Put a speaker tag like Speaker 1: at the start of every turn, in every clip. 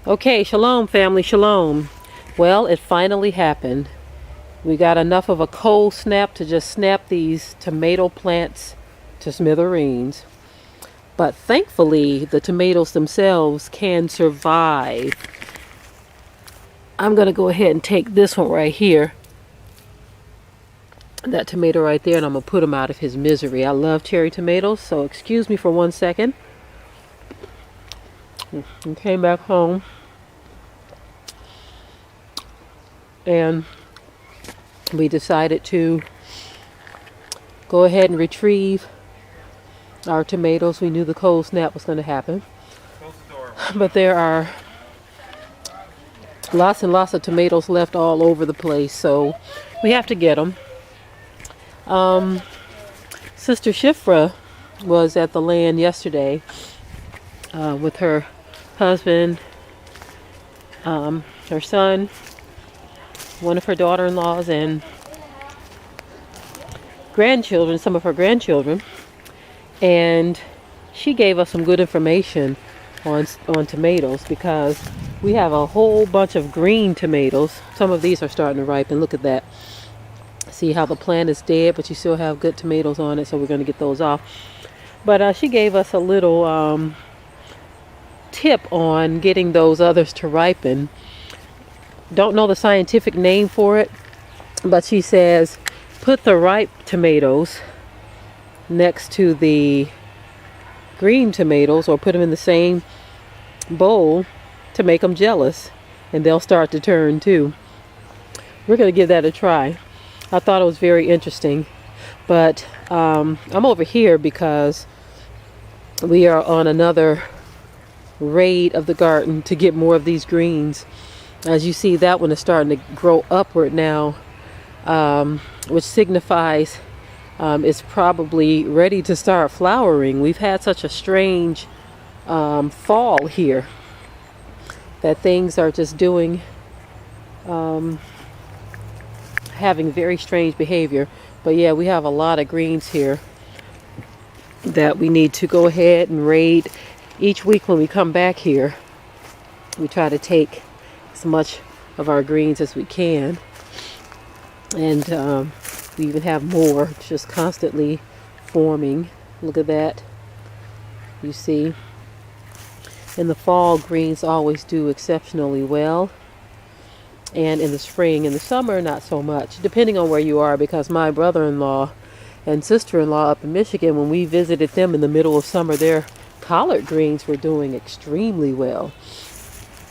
Speaker 1: Okay, shalom family, shalom. Well, it finally happened. We got enough of a cold snap to just snap these tomato plants to smithereens. But thankfully, the tomatoes themselves can survive. I'm going to go ahead and take this one right here, that tomato right there, and I'm going to put him out of his misery. I love cherry tomatoes, so excuse me for 1 second. I came back home and we decided to go ahead and retrieve our tomatoes. We knew the cold snap was going to happen. But there are lots and lots of tomatoes left all over the place, so we have to get them. Sister Shifra was at the land yesterday with her husband, her son, one of her daughter-in-laws, and grandchildren, some of her grandchildren, and she gave us some good information on tomatoes, because we have a whole bunch of green tomatoes. Some of these are starting to ripen. Look at that. See how the plant is dead, but you still have good tomatoes on it, so we're going to get those off. But she gave us a little tip on getting those others to ripen. Don't know the scientific name for it, but she says put the ripe tomatoes next to the green tomatoes, or put them in the same bowl to make them jealous, and they'll start to turn too. We're going to give that a try. I thought it was very interesting, but I'm over here because we are on another raid of the garden to get more of these greens. As you see, that one is starting to grow upward now, which signifies it's probably ready to start flowering. We've had such a strange fall here that things are just doing, having very strange behavior. But yeah, we have a lot of greens here that we need to go ahead and raid. Each week when we come back here, we try to take as much of our greens as we can, and we even have more just constantly forming. Look at that. You see, in the fall, greens always do exceptionally well, and in the spring. In the summer, not so much, depending on where you are, because my brother-in-law and sister-in-law up in Michigan, when we visited them in the middle of summer, their collard greens were doing extremely well.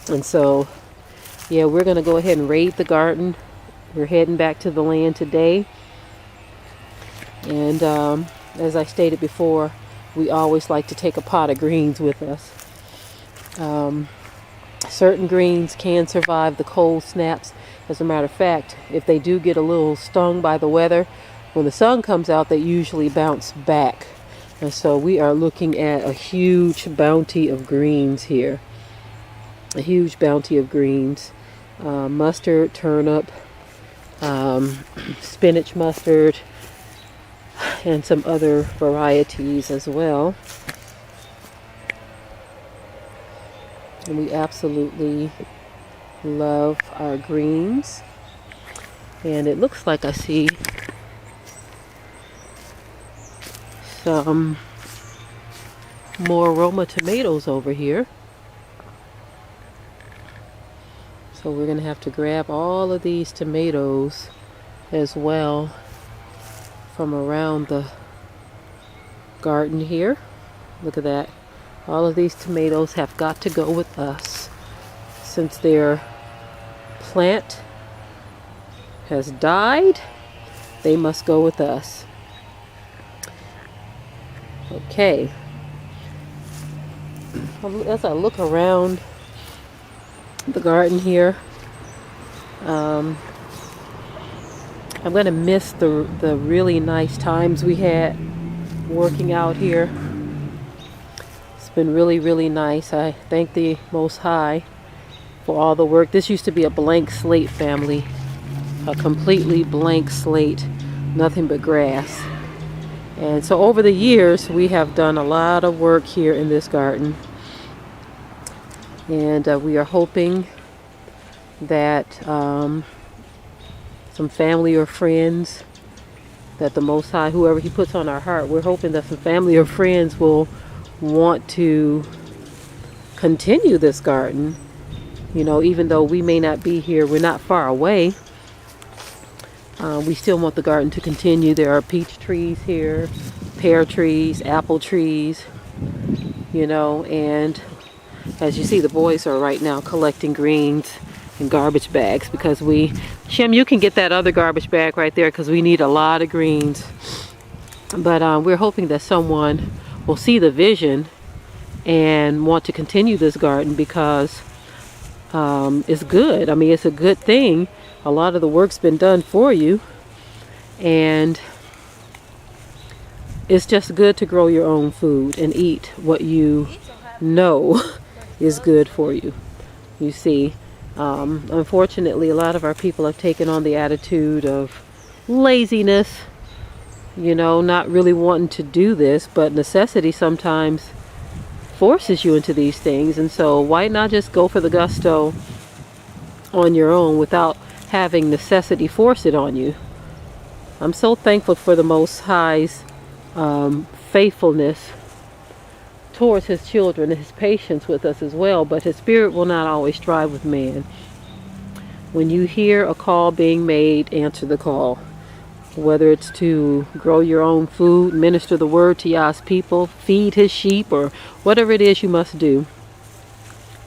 Speaker 1: And so yeah, we're going to go ahead and raid the garden. We're heading back to the land today. And as I stated before, we always like to take a pot of greens with us. Certain greens can survive the cold snaps. As a matter of fact, if they do get a little stung by the weather, when the sun comes out, they usually bounce back. And so we are looking at a huge bounty of greens here. A huge bounty of greens. Mustard, turnip, spinach mustard, and some other varieties as well. And we absolutely love our greens. And it looks like I see some more Roma tomatoes over here. So we're going to have to grab all of these tomatoes as well from around the garden here. Look at that. All of these tomatoes have got to go with us. Since their plant has died, they must go with us. Okay. As I look around the garden here, I'm going to miss the really nice times we had working out here. It's been really, really nice. I thank the Most High for all the work. This used to be a blank slate, family. A completely blank slate. Nothing but grass. And so over the years, we have done a lot of work here in this garden. And we are hoping that some family or friends, that the Most High, whoever He puts on our heart, we're hoping that some family or friends will want to continue this garden. You know, even though we may not be here, we're not far away. We still want the garden to continue. There are peach trees here, pear trees, apple trees, you know, and as you see, the boys are right now collecting greens in garbage bags because Shem, you can get that other garbage bag right there because we need a lot of greens. But we're hoping that someone will see the vision and want to continue this garden because it's good. I mean, it's a good thing. A lot of the work's been done for you, and it's just good to grow your own food and eat what you know is good for you. You see, unfortunately, a lot of our people have taken on the attitude of laziness, you know, not really wanting to do this, but necessity sometimes forces you into these things. And so why not just go for the gusto on your own without having necessity force it on you? I'm so thankful for the Most High's faithfulness towards His children and His patience with us as well, but His Spirit will not always strive with man. When you hear a call being made, answer the call. Whether it's to grow your own food, minister the word to Yah's people, feed His sheep, or whatever it is you must do,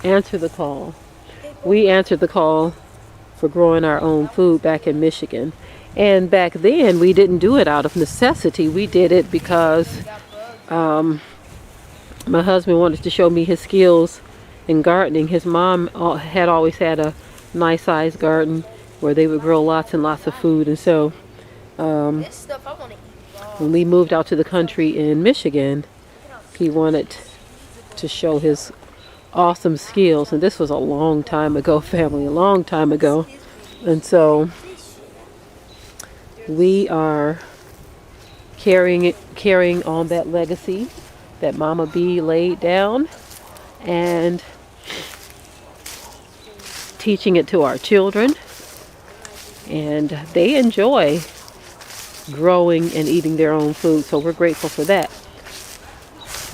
Speaker 1: answer the call. We answered the call for growing our own food back in Michigan. And back then, we didn't do it out of necessity. We did it because my husband wanted to show me his skills in gardening. His mom had always had a nice sized garden where they would grow lots and lots of food. And so when we moved out to the country in Michigan, he wanted to show his awesome skills. And this was a long time ago, family, a long time ago. And so we are carrying on that legacy that Mama B laid down and teaching it to our children. And they enjoy growing and eating their own food, so we're grateful for that.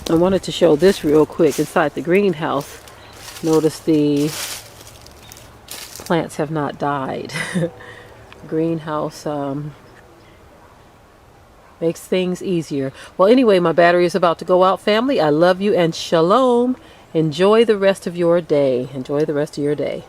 Speaker 1: I wanted to show this real quick inside the greenhouse. Notice the plants have not died. Greenhouse makes things easier. Well, anyway, my battery is about to go out, family. I love you and shalom. Enjoy the rest of your day. Enjoy the rest of your day.